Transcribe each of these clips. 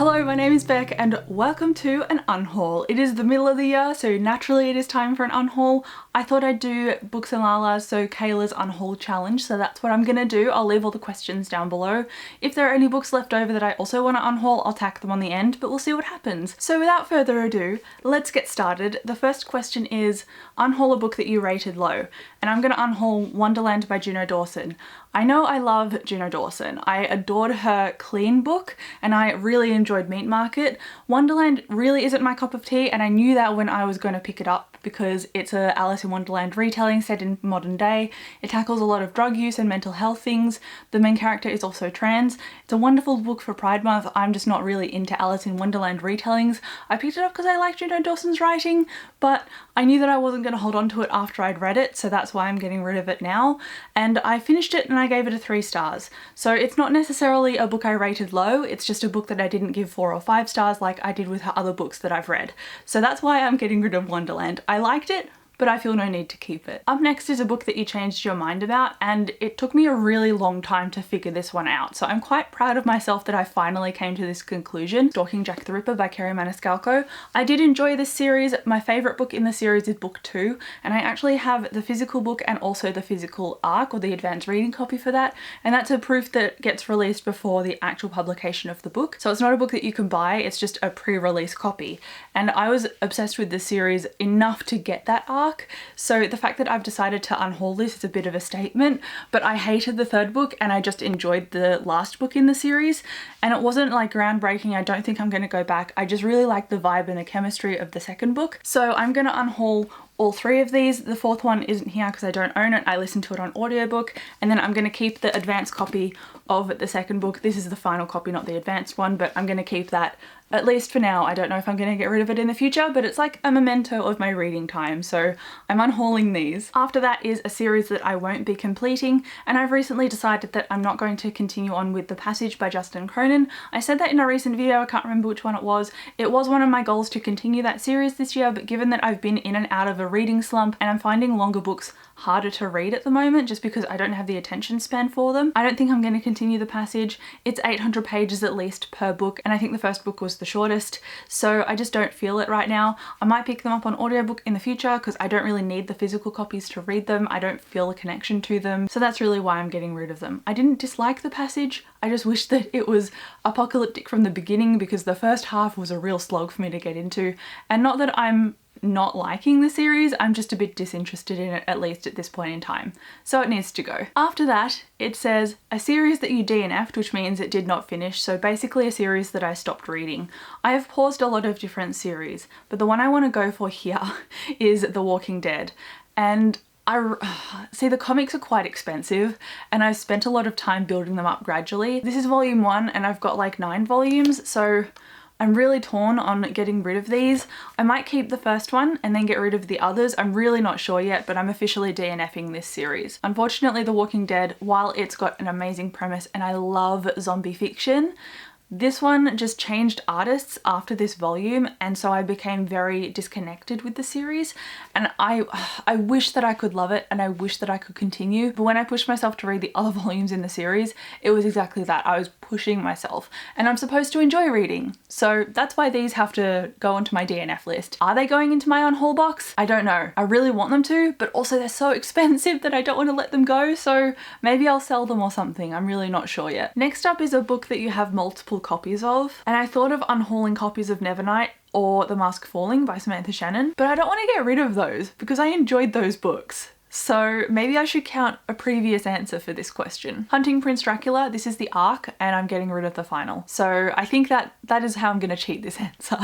Hello, my name is Beck and welcome to an unhaul. It is the middle of the year, so naturally it is time for an unhaul. I thought I'd do Books and Lala, so Kayla's unhaul challenge, so that's what I'm gonna do. I'll leave all the questions down below. If there are any books left over that I also want to unhaul, I'll tack them on the end, but we'll see what happens. So without further ado, let's get started. The first question is, unhaul a book that you rated low. And I'm gonna unhaul Wonderland by Juno Dawson. I know I love Juno Dawson. I adored her Clean book and I really enjoyed Meat Market. Wonderland really isn't my cup of tea, and I knew that when I was going to pick it up because it's a Alice in Wonderland retelling set in modern day. It tackles a lot of drug use and mental health things. The main character is also trans. It's a wonderful book for Pride Month. I'm just not really into Alice in Wonderland retellings. I picked it up because I like Juno Dawson's writing, but I knew that I wasn't going to hold on to it after I'd read it, so that's why I'm getting rid of it now. And I finished it and I gave it a 3 stars. So it's not necessarily a book I rated low, it's just a book that I didn't give 4 or 5 stars like I did with her other books that I've read. So that's why I'm getting rid of Wonderland. I liked it, but I feel no need to keep it. Up next is a book that you changed your mind about, and it took me a really long time to figure this one out. So I'm quite proud of myself that I finally came to this conclusion. Stalking Jack the Ripper by Kerry Maniscalco. I did enjoy this series. My favourite book in the series is book 2, and I actually have the physical book and also the physical ARC, or the advanced reading copy for that, and that's a proof that gets released before the actual publication of the book. So it's not a book that you can buy, it's just a pre-release copy. And I was obsessed with this series enough to get that ARC. So the fact that I've decided to unhaul this is a bit of a statement, but I hated the 3rd book and I just enjoyed the last book in the series, and it wasn't like groundbreaking. I don't think I'm going to go back. I just really liked the vibe and the chemistry of the 2nd book. So I'm going to unhaul all 3 of these. The 4th one isn't here because I don't own it. I listened to it on audiobook, and then I'm going to keep the advanced copy of the 2nd book. This is the final copy, not the advanced one, but I'm going to keep that at least for now. I don't know if I'm going to get rid of it in the future, but it's like a memento of my reading time, so I'm unhauling these. After that is a series that I won't be completing, and I've recently decided that I'm not going to continue on with The Passage by Justin Cronin. I said that in a recent video, I can't remember which one it was. It was one of my goals to continue that series this year, but given that I've been in and out of a reading slump and I'm finding longer books harder to read at the moment just because I don't have the attention span for them, I don't think I'm going to continue The Passage. It's 800 pages at least per book, and I think the first book was the shortest, so I just don't feel it right now. I might pick them up on audiobook in the future because I don't really need the physical copies to read them. I don't feel a connection to them, so that's really why I'm getting rid of them. I didn't dislike The Passage, I just wish that it was apocalyptic from the beginning because the first half was a real slog for me to get into, and not that I'm not liking the series, I'm just a bit disinterested in it, at least at this point in time. So it needs to go. After that, it says a series that you DNF'd, which means it did not finish, so basically a series that I stopped reading. I have paused a lot of different series, but the one I want to go for here is The Walking Dead. And see, the comics are quite expensive and I've spent a lot of time building them up gradually. This is volume 1 and I've got like 9 volumes, so I'm really torn on getting rid of these. I might keep the first one and then get rid of the others. I'm really not sure yet, but I'm officially DNFing this series. Unfortunately, The Walking Dead, while it's got an amazing premise and I love zombie fiction, this one just changed artists after this volume, and so I became very disconnected with the series, and I wish that I could love it and I wish that I could continue, but when I pushed myself to read the other volumes in the series, it was exactly that. I was pushing myself, and I'm supposed to enjoy reading, so that's why these have to go onto my DNF list. Are they going into my unhaul box? I don't know. I really want them to, but also they're so expensive that I don't want to let them go, so maybe I'll sell them or something. I'm really not sure yet. Next up is a book that you have multiple copies of, and I thought of unhauling copies of Nevernight or The Mask Falling by Samantha Shannon, but I don't want to get rid of those because I enjoyed those books. So maybe I should count a previous answer for this question. Hunting Prince Dracula, this is the ARC, and I'm getting rid of the final. So I think that is how I'm going to cheat this answer.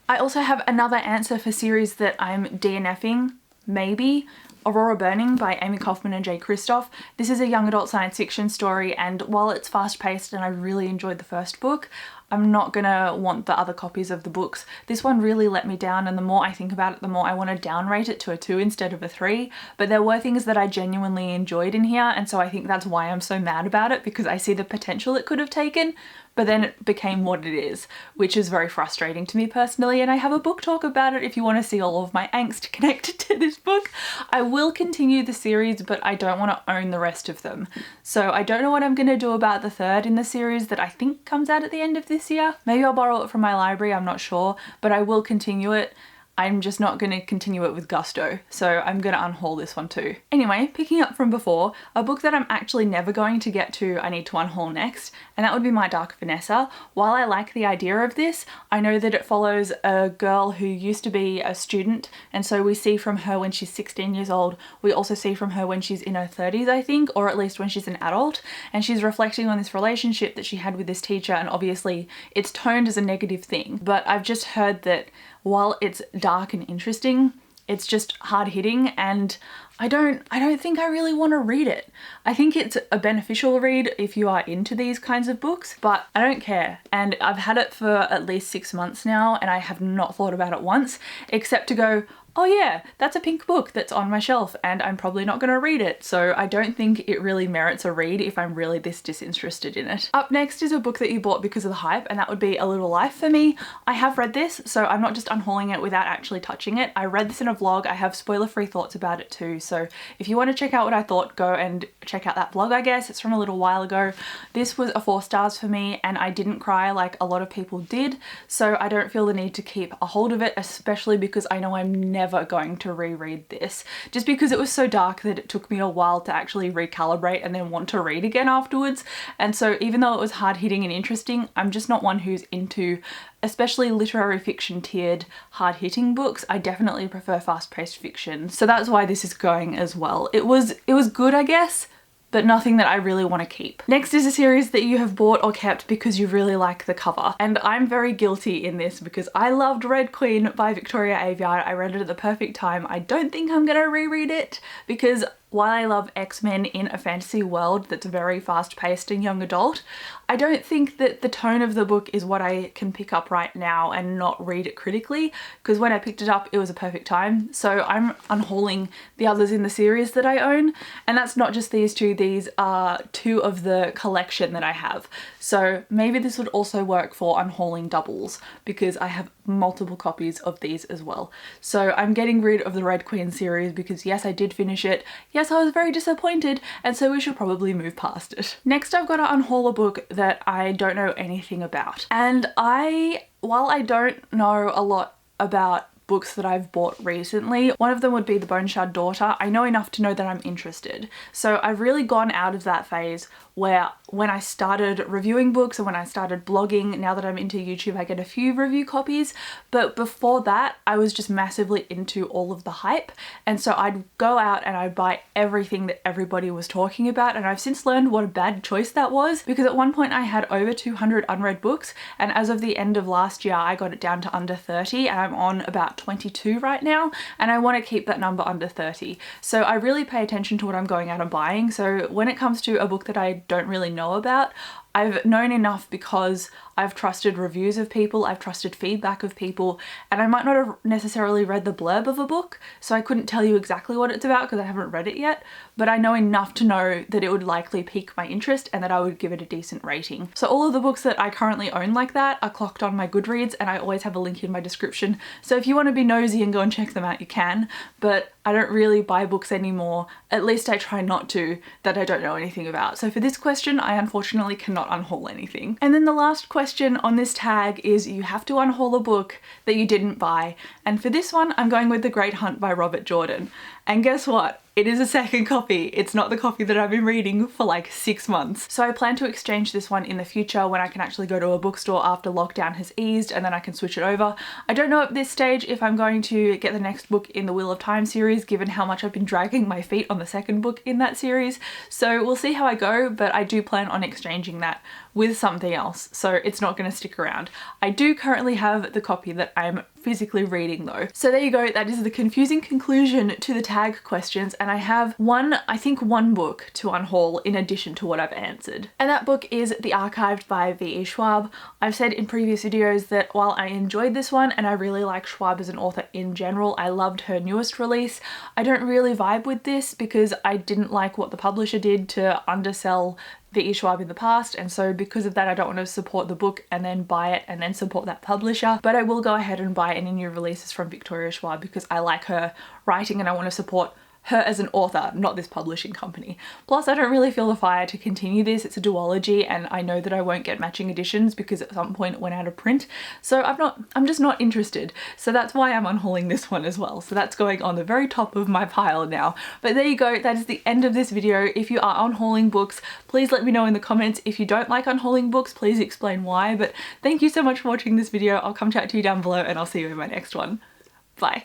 I also have another answer for series that I'm DNFing, maybe. Aurora Burning by Amy Kaufman and Jay Kristoff. This is a young adult science fiction story, and while it's fast paced and I really enjoyed the first book, I'm not gonna want the other copies of the books. This one really let me down, and the more I think about it, the more I want to downrate it to a 2 instead of a 3. But there were things that I genuinely enjoyed in here, and so I think that's why I'm so mad about it, because I see the potential it could have taken, but then it became what it is, which is very frustrating to me personally, and I have a book talk about it if you want to see all of my angst connected to this book. I will continue the series, but I don't want to own the rest of them. So I don't know what I'm going to do about the 3rd in the series that I think comes out at the end of this this year. Maybe I'll borrow it from my library, I'm not sure, but I will continue it. I'm just not going to continue it with gusto, so I'm going to unhaul this one too. Anyway, picking up from before, a book that I'm actually never going to get to, I need to unhaul next, and that would be my Dark Vanessa. While I like the idea of this, I know that it follows a girl who used to be a student, and so we see from her when she's 16 years old. We also see from her when she's in her 30s, I think, or at least when she's an adult, and she's reflecting on this relationship that she had with this teacher, and obviously it's toned as a negative thing, but I've just heard that while it's dark and interesting, it's just hard-hitting, and I don't think I really want to read it. I think it's a beneficial read if you are into these kinds of books, but I don't care. And I've had it for at least 6 months now, and I have not thought about it once, except to go, oh yeah, that's a pink book that's on my shelf and I'm probably not going to read it. So I don't think it really merits a read if I'm really this disinterested in it. Up next is a book that you bought because of the hype, and that would be A Little Life for me. I have read this, so I'm not just unhauling it without actually touching it. I read this in a vlog. I have spoiler-free thoughts about it too. So if you want to check out what I thought, go and check out that vlog, I guess. It's from a little while ago. This was a 4 stars for me, and I didn't cry like a lot of people did. So I don't feel the need to keep a hold of it, especially because I know I'm never going to reread this, just because it was so dark that it took me a while to actually recalibrate and then want to read again afterwards. And so even though it was hard-hitting and interesting, I'm just not one who's into especially literary fiction tiered hard-hitting books. I definitely prefer fast-paced fiction, so that's why this is going as well. It was good, I guess, but nothing that I really want to keep. Next is a series that you have bought or kept because you really like the cover. And I'm very guilty in this because I loved Red Queen by Victoria Aveyard. I read it at the perfect time. I don't think I'm gonna reread it because while I love X-Men in a fantasy world that's very fast-paced and young adult, I don't think that the tone of the book is what I can pick up right now and not read it critically, because when I picked it up it was a perfect time. So I'm unhauling the others in the series that I own, and that's not just these two. These are 2 of the collection that I have. So maybe this would also work for unhauling doubles because I have multiple copies of these as well. So I'm getting rid of the Red Queen series because yes, I did finish it. Yes, I was very disappointed, and so we should probably move past it. Next, I've got to unhaul a book that I don't know anything about. And while I don't know a lot about books that I've bought recently, one of them would be The Bone Shard Daughter. I know enough to know that I'm interested. So I've really gone out of that phase where when I started reviewing books and when I started blogging, now that I'm into YouTube, I get a few review copies. But before that, I was just massively into all of the hype. And so I'd go out and I'd buy everything that everybody was talking about. And I've since learned what a bad choice that was, because at one point I had over 200 unread books. And as of the end of last year, I got it down to under 30, and I'm on about 22 right now. And I want to keep that number under 30. So I really pay attention to what I'm going out and buying. So when it comes to a book that I don't really know about, I've known enough because I've trusted reviews of people, I've trusted feedback of people, and I might not have necessarily read the blurb of a book, so I couldn't tell you exactly what it's about because I haven't read it yet, but I know enough to know that it would likely pique my interest and that I would give it a decent rating. So all of the books that I currently own like that are clocked on my Goodreads, and I always have a link in my description, so if you want to be nosy and go and check them out, you can, but I don't really buy books anymore, at least I try not to, that I don't know anything about. So for this question, I unfortunately cannot unhaul anything. And then the last question on this tag is you have to unhaul a book that you didn't buy. And for this one, I'm going with The Great Hunt by Robert Jordan. And guess what? It is a second copy. It's not the copy that I've been reading for like 6 months. So I plan to exchange this one in the future when I can actually go to a bookstore after lockdown has eased, and then I can switch it over. I don't know at this stage if I'm going to get the next book in the Wheel of Time series, given how much I've been dragging my feet on the second book in that series. So we'll see how I go, but I do plan on exchanging that with something else, so it's not going to stick around. I do currently have the copy that I'm physically reading though. So there you go, that is the confusing conclusion to the tag questions, and I have I think one book to unhaul in addition to what I've answered. And that book is The Archived by V.E. Schwab. I've said in previous videos that while I enjoyed this one and I really like Schwab as an author in general, I loved her newest release, I don't really vibe with this because I didn't like what the publisher did to undersell V.E. Schwab in the past, and so because of that I don't want to support the book and then buy it and then support that publisher, but I will go ahead and buy any new releases from Victoria Schwab because I like her writing and I want to support her as an author, not this publishing company. Plus, I don't really feel the fire to continue this. It's a duology and I know that I won't get matching editions because at some point it went out of print. So I'm just not interested. So that's why I'm unhauling this one as well. So that's going on the very top of my pile now. But there you go, that is the end of this video. If you are unhauling books, please let me know in the comments. If you don't like unhauling books, please explain why. But thank you so much for watching this video. I'll come chat to you down below and I'll see you in my next one. Bye.